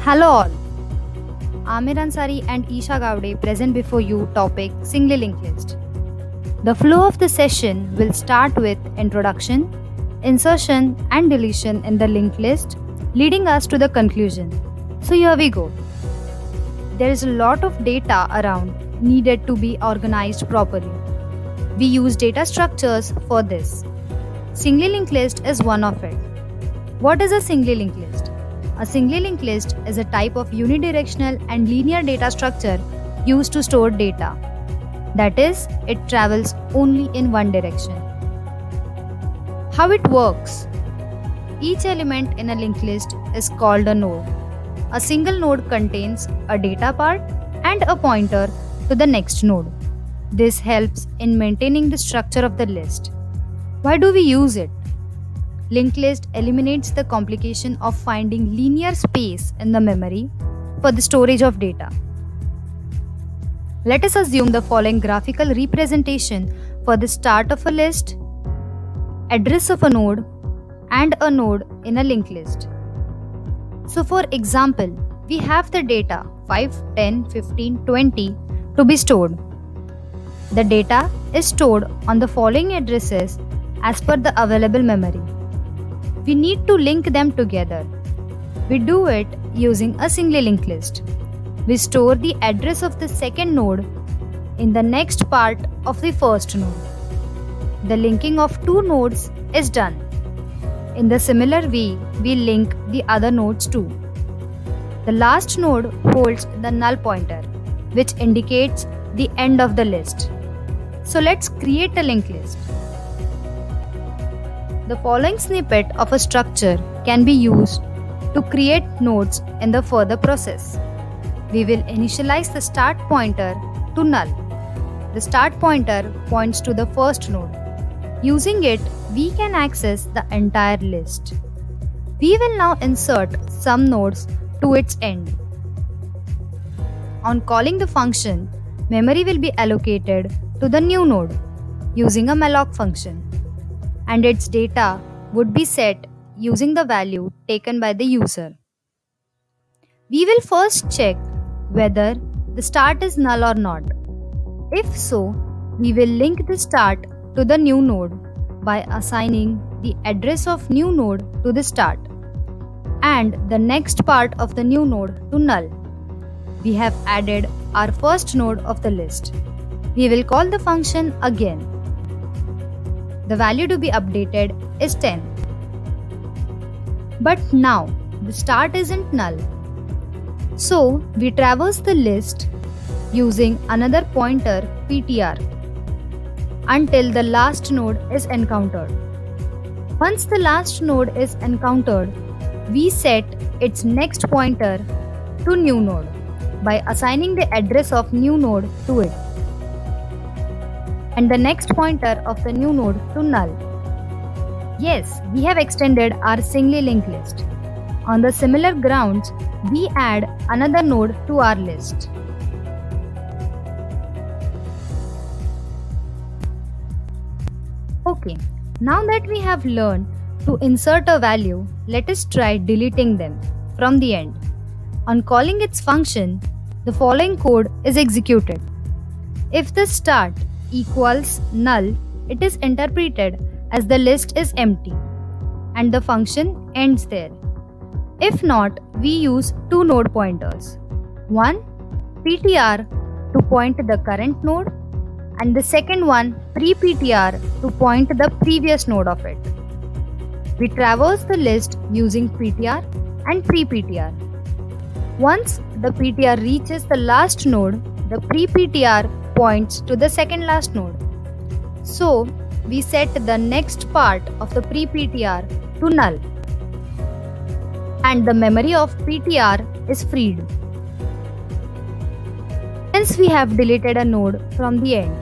Hello all. Amir Ansari and Isha Gawde present before you topic singly linked list. The flow of the session will start with introduction, insertion and deletion in the linked list, leading us to the conclusion. So here we go. There is a lot of data around needed to be organized properly. We use data structures for this. Singly linked list is one of it. What is a singly linked list? A singly linked list is a type of unidirectional and linear data structure used to store data. That is, it travels only in one direction. How it works? Each element in a linked list is called a node. A single node contains a data part and a pointer to the next node. This helps in maintaining the structure of the list. Why do we use it? Linked list eliminates the complication of finding linear space in the memory for the storage of data. Let us assume the following graphical representation for the start of a list, address of a node, and a node in a linked list. So for example, we have the data 5, 10, 15, 20 to be stored. The data is stored on the following addresses as per the available memory. We need to link them together. We do it using a singly linked list. We store the address of the second node in the next part of the first node. The linking of two nodes is done. In the similar way, we link the other nodes too. The last node holds the null pointer, which indicates the end of the list. So let's create a linked list. The following snippet of a structure can be used to create nodes in the further process. We will initialize the start pointer to null. The start pointer points to the first node. Using it, we can access the entire list. We will now insert some nodes to its end. On calling the function, memory will be allocated to the new node using a malloc function, and its data would be set using the value taken by the user. We will first check whether the start is null or not. If so, we will link the start to the new node by assigning the address of new node to the start and the next part of the new node to null. We have added our first node of the list. We will call the function again. The value to be updated is 10. But now the start isn't null. So we traverse the list using another pointer ptr until the last node is encountered. Once the last node is encountered, we set its next pointer to new node by assigning the address of new node to it and the next pointer of the new node to null. Yes, we have extended our singly linked list. On the similar grounds, we add another node to our list. Okay, now that we have learned to insert a value, let us try deleting them from the end. On calling its function, the following code is executed. If the start equals null, it is interpreted as the list is empty and the function ends there. If not, we use two node pointers. One ptr to point the current node and the second one pre-ptr to point the previous node of it. We traverse the list using ptr and pre-ptr. Once the ptr reaches the last node, the pre-ptr points to the second last node. So we set the next part of the pre-ptr to null and the memory of ptr is freed. Hence we have deleted a node from the end.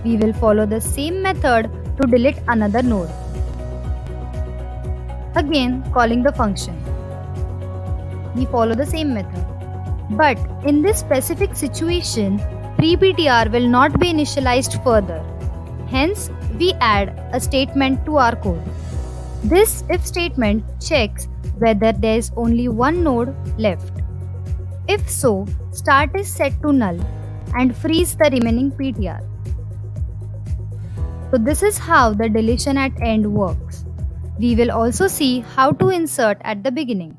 We will follow the same method to delete another node. Again, calling the function. We follow the same method. But in this specific situation, pre-ptr will not be initialized further. Hence, we add a statement to our code. This if statement checks whether there is only one node left. If so, start is set to null and freeze the remaining PTR. So this is how the deletion at end works. We will also see how to insert at the beginning.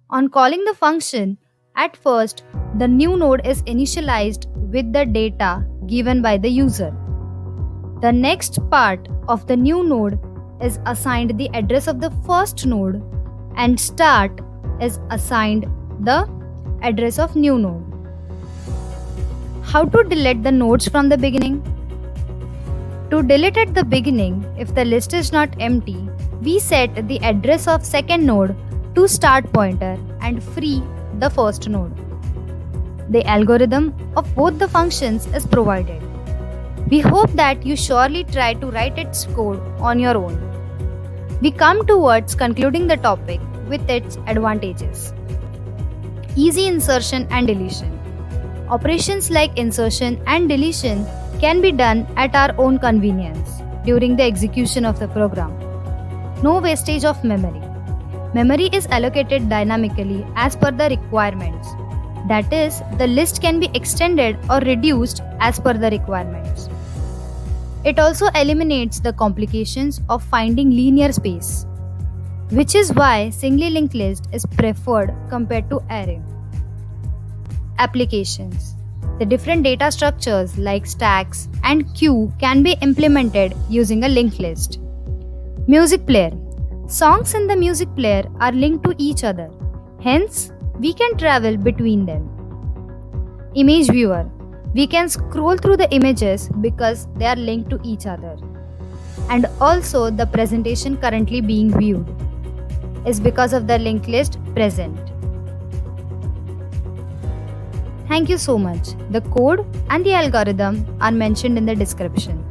On calling the function, at first, the new node is initialized with the data given by the user. The next part of the new node is assigned the address of the first node and start is assigned the address of new node. How to delete the nodes from the beginning? To delete at the beginning, if the list is not empty, we set the address of second node to start pointer and free the first node. The algorithm of both the functions is provided. We hope that you surely try to write its code on your own. We come towards concluding the topic with its advantages. Easy insertion and deletion. Operations like insertion and deletion can be done at our own convenience during the execution of the program. No wastage of memory. Memory is allocated dynamically as per the requirements. That is, the list can be extended or reduced as per the requirements. It also eliminates the complications of finding linear space, which is why singly linked list is preferred compared to array. Applications. The different data structures like stacks and queue can be implemented using a linked list. Music player. Songs in the music player are linked to each other. Hence, we can travel between them. Image viewer. We can scroll through the images because they are linked to each other. And also the presentation currently being viewed is because of the linked list present. Thank you so much. The code and the algorithm are mentioned in the description.